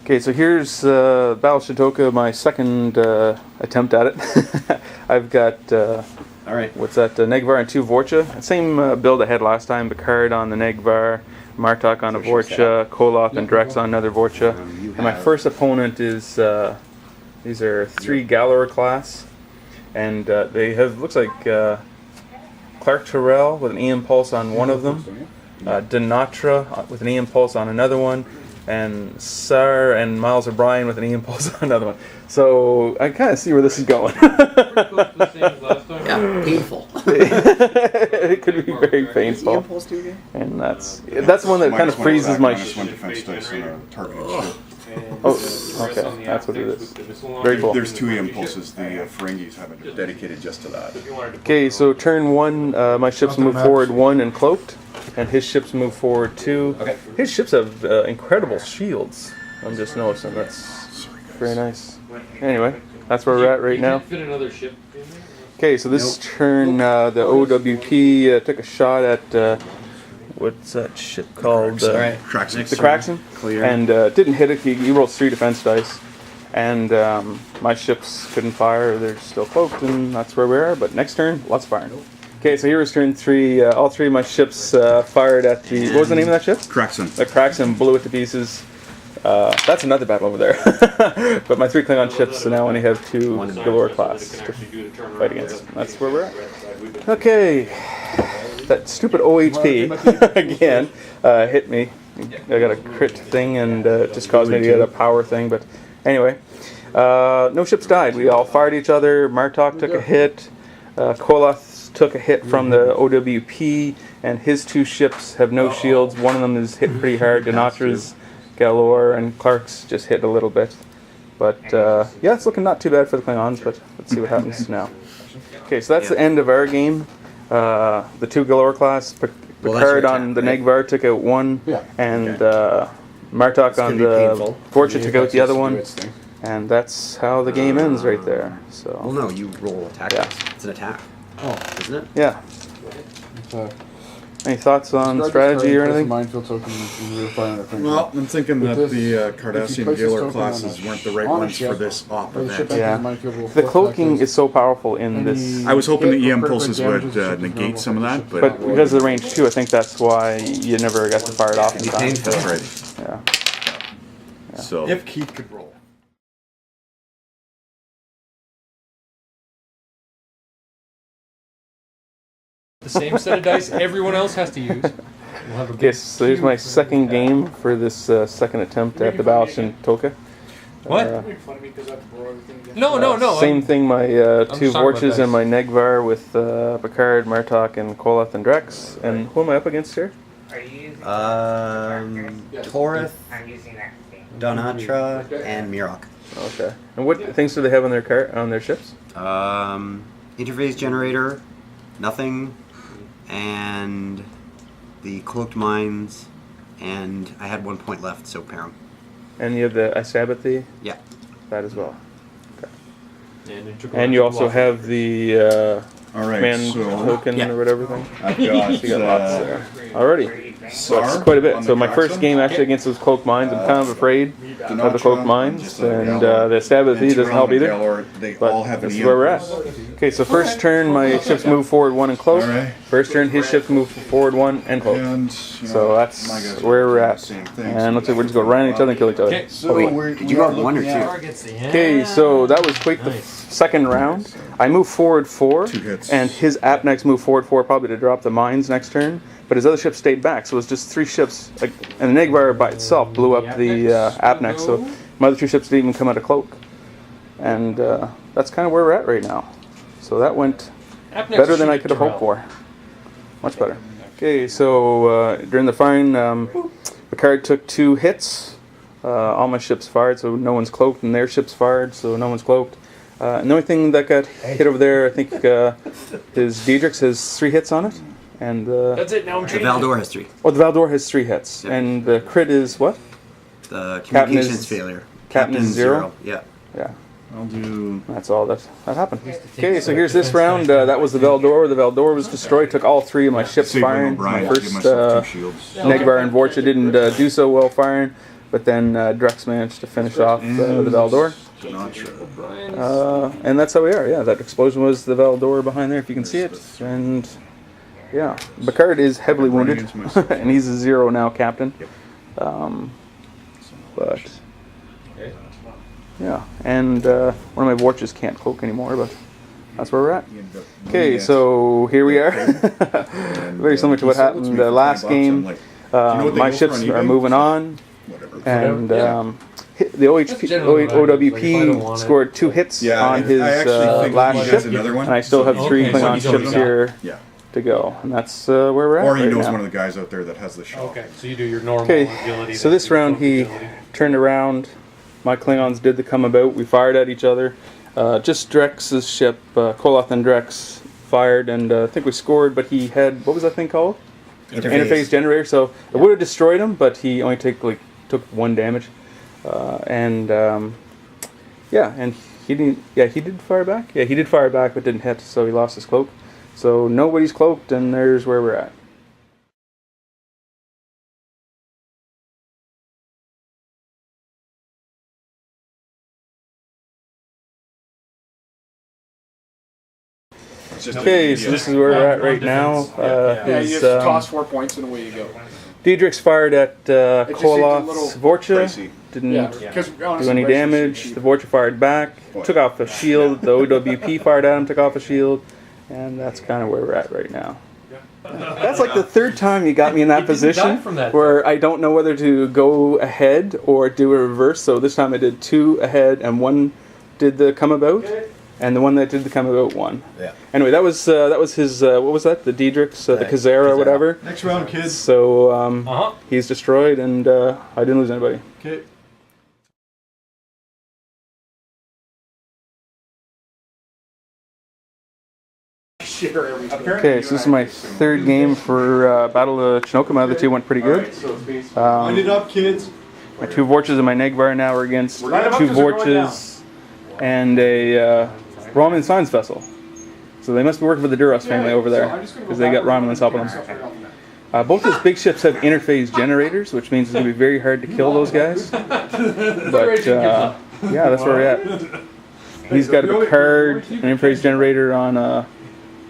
Okay, so here's Battle Shitoka, my second attempt at it. I've got, all right. What's that, Negvar and 2 Vorcha. Same build I had last time, Picard on the Negvar, Martok on a Vorcha, Koloth and Drex on another Vorcha. And my first opponent is, these are 3 Galor class, and they have, looks like Clark Terrell with an E-Impulse on one of them, Denatra with an E-Impulse on another one, and Sar and Miles O'Brien with an E-Impulse on another one. So I kind of see where this is going. Yeah, painful. It could be very painful. And that's the one that kind of freezes my... Oh, okay. That's what it is. Very cool. There's 2 impulses. The Ferengis have it dedicated just to that. Okay, so turn 1, my ships move forward 1 and cloaked, and his ships move forward 2. Okay. His ships have incredible shields. I'm just noticing. That's very nice. Anyway, that's where we're at right now. Okay, so this turn, the OWP took a shot at... what's that ship called? Right. The Kraxon. Clear. And didn't hit it. He rolled 3 defense dice. And my ships couldn't fire. They're still cloaked, and that's where we are. But next turn, lots of firing. Okay, so here was turn 3. All 3 of my ships fired at the... What was the name of that ship? Kraxon. The Kraxon blew it to pieces. That's another bad one over there. But my 3 Klingon ships, so now I only have 2 Galore class to fight against. That's where we're at. Okay. That stupid OHP, again, hit me. I got a crit thing, and it just caused me to get a power thing. But anyway, no ships died. We all fired each other. Martok took a hit. Koloth took a hit from the OWP, and his 2 ships have no shields. One of them is hit pretty hard. Dinatra's Galore, and Clark's just hit a little bit. But yeah, it's looking not too bad for the Klingons, but let's see what happens now. Okay, so that's the end of our game. The 2 Galore class, Picard on the Negvar took out 1, and Martok on the Vorcha took out the other one, and that's how the game ends right there. So. Well, no, you roll attack. Yeah. It's an attack. Oh, isn't it? Yeah. Any thoughts on strategy or anything? Well, I'm thinking that the Cardassian Galor classes weren't the right ones for this op event. Yeah. The cloaking is so powerful in this. I was hoping the E-impulses would negate some of that, but because of the range 2, I think that's why you never got to fire it off in time. That's right. Yeah. So if Keith could roll. The same set of dice everyone else has to use. Okay, so here's my second game for this second attempt at the Battle Shitoka. What? No. Same thing, my 2 Vorchas and my Negvar with Picard, Martok, and Koloth and Drex. And who am I up against here? Torith, Donatra, and Mirok. Okay. And what things do they have on their ships? Interface generator, nothing, and the cloaked mines, and I had 1 point left, so pair 'em. And you have the Isabathy? Yeah. That as well. Okay. And you also have the command token or whatever thing? I've got, you got lots there. Alrighty. So it's quite a bit. So my first game actually against those cloaked mines, I'm kind of afraid of the cloaked mines, and the Isabathy doesn't help either. But this is where we're at. Okay, so first turn my ships move forward 1 and cloak. First turn his ships move forward 1 and cloak. So that's where we're at. And looks like we're just going to run each other and kill each other. Did you go 1 or 2? Okay, so that was Quake the second round. I moved forward 4, and his Apnex moved forward 4 probably to drop the mines next turn. But his other ships stayed back, so it was just 3 ships. And the Negvar by itself blew up the Apnex, so my other 2 ships didn't even come out of cloak. And that's kind of where we're at right now. So that went better than I could have hoped for. Much better. Okay, so during the firing, Picard took 2 hits. All my ships fired, so no one's cloaked, and their ships fired, so no one's cloaked. And the only thing that got hit over there, I think, is Diedrich's has 3 hits on it. And that's it. Now I'm the Valdor has 3. Oh, the Valdor has 3 hits, and the crit is what? The communications failure. Captain is 0. Yeah. Yeah. I'll do. That's all that happened. Okay, so here's this round. That was the Valdor. The Valdor was destroyed. Took all 3 of my ships firing. My first Negvar and Vorcha didn't do so well firing. but then Drex managed to finish off the Valdor. And that's how we are. Yeah, that explosion was the Valdor behind there, if you can see it. And yeah, Picard is heavily wounded, and he's a 0 now, Captain. But yeah, and one of my Vorches can't cloak anymore, but that's where we're at. Okay, so here we are. Very similar to what happened last game. My ships are moving on, and the OWP scored 2 hits on his last ship, and I still have 3 Klingon ships here to go, and that's where we're at. Or he right knows now. one of the guys out there that has the shot. Okay, so you do your normal Okay, agility. so this round he turned around. My Klingons did the come about. We fired at each other. Just Drex's ship, Koloth and Drex fired, and I think we scored, but he had, what was that thing called? Interface generator. So it would have destroyed him, but he only took 1 damage. And he didn't. Yeah, he did fire back. Yeah, he did fire back, but didn't hit, so he lost his cloak. So nobody's cloaked, and there's where we're at. Okay, so this is where we're at right now. You just toss 4 points and away you go. Diedrich's fired at just seems a Koloth's little Vorcha. pricey. Didn't Because do any damage. The Vorcha fired back, took off a shield. The OWP fired at him, took off a shield, and that's kind of where we're at right now. That's like the 3rd time you got me in that position where I don't know whether to go ahead or do a reverse. So this time I did 2 ahead and 1 did the come about, and the one that did the come about won. Yeah. Anyway, that was his what was that? The Diedrich's, the Kazera or whatever. Next round, kids. So he's destroyed, and I didn't lose anybody. Okay. Okay, so this is my 3rd game for Battle of Chinokuma. The 2 went pretty good. Wind it up, kids. My 2 Vorches and my Negvar now are against 2 Vorches and a Romulan Science vessel. So they must be working for the Duras family over there, because they got Romulans helping them. Both his big ships have interphase generators, which means it's going to be very hard to kill those guys. But yeah, that's where we're at. He's got a Picard, an interphase generator on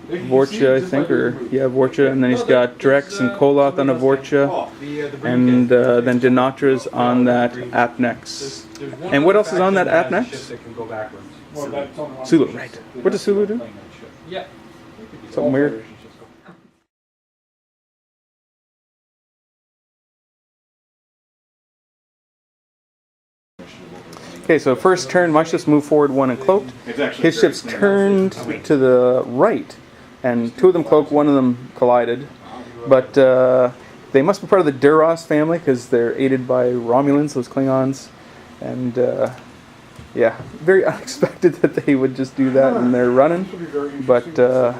Vorcha, I think, Vorcha, and then he's got Drex and Koloth on a Vorcha, and then Dinatra's on that Apnex. And what else is on that Apnex? Sulu, right. What does Sulu do? Yeah. Something weird. Okay, so first turn, my ships moved forward 1 and cloaked. His ships turned to the right, and 2 of them cloaked, 1 of them collided. But they must be part of the Duras family, because they're aided by Romulans, those Klingons. And yeah, very unexpected that they would just do that and they're running. But I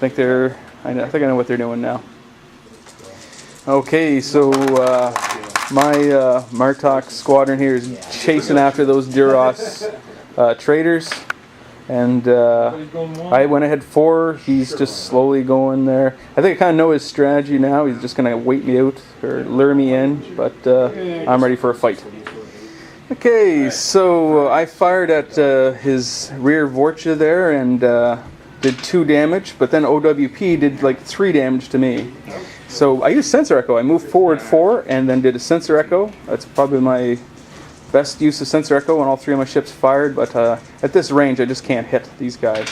think I know what they're doing now. Okay, so my Martok squadron here is chasing after those Duras traders, and I went ahead 4. He's just slowly going there. I think I kind of know his strategy now. He's just going to wait me out or lure me in, but I'm ready for a fight. Okay, so I fired at his rear Vorcha there and did 2 damage, but then OWP did like 3 damage to me. So I used Sensor Echo. I moved forward 4 and then did a Sensor Echo. That's probably my best use of Sensor Echo when all 3 of my ships fired, but at this range I just can't hit these guys.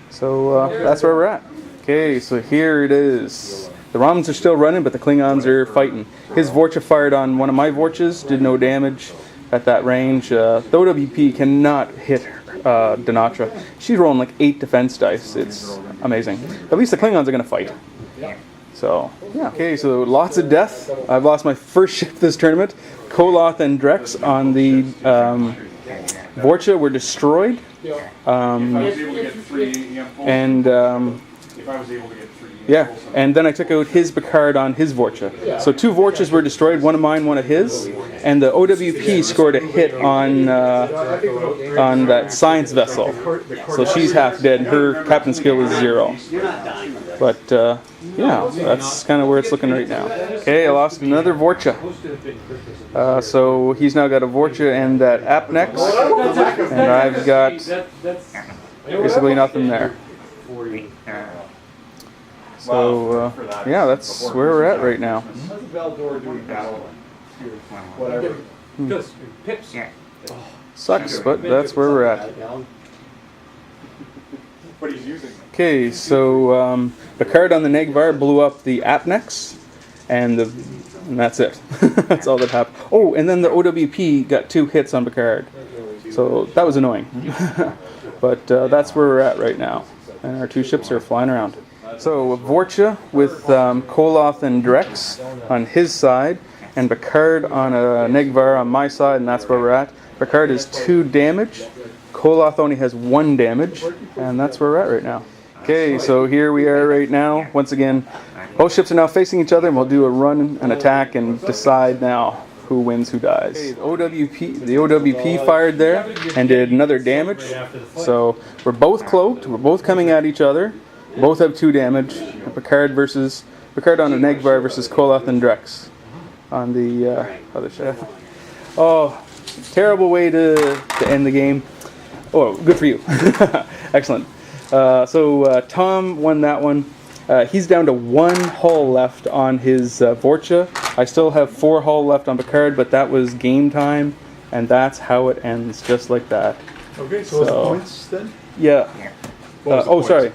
So that's where we're at. Okay, so here it is. The Romans are still running, but the Klingons are fighting. His Vorcha fired on one of my Vorchas, did no damage at that range. The OWP cannot hit Dinatra. She's rolling like 8 defense dice. It's amazing. At least the Klingons are going to fight. So, yeah. Okay, so lots of death. I've lost my first ship this tournament. Koloth and Drex on the Vorcha were destroyed. Yeah, and then I took out his Picard on his Vorcha. So 2 Vorchas were destroyed, one of mine, one of his, and the OWP scored a hit on that science vessel. So she's half dead, and her captain skill is 0. But yeah, that's kind of where it's looking right now. Okay, I lost another Vorcha. So he's now got a Vorcha and that Apnex, and I've got basically nothing there. So yeah, that's where we're at right now. Sucks, but that's where we're at. Okay, so the card on the Negvar blew up the Apnex, and that's it. That's all that happened. Oh, and then the OWP got 2 hits on Picard, so that was annoying. But that's where we're at right now, and our 2 ships are flying around. So Vorcha with Koloth and Drex on his side, and Picard on a Negvar on my side, and that's where we're at. Picard is 2 damage. Koloth only has 1 damage, and that's where we're at right now. Okay, so here we are right now. Once again, both ships are now facing each other, and we'll do a run and attack and decide now who wins, who dies. Okay, the OWP fired there and did another damage. So we're both cloaked. We're both coming at each other. Both have 2 damage. Picard on a Negvar versus Koloth and Drex on the other ship. Oh, terrible way to end the game. Oh, good for you. Excellent. So Tom won that one. He's down to 1 hull left on his Vorcha. I still have 4 hull left on Picard, but that was game time, and that's how it ends, just like that. Okay, so what's the points then? Yeah. Oh, sorry.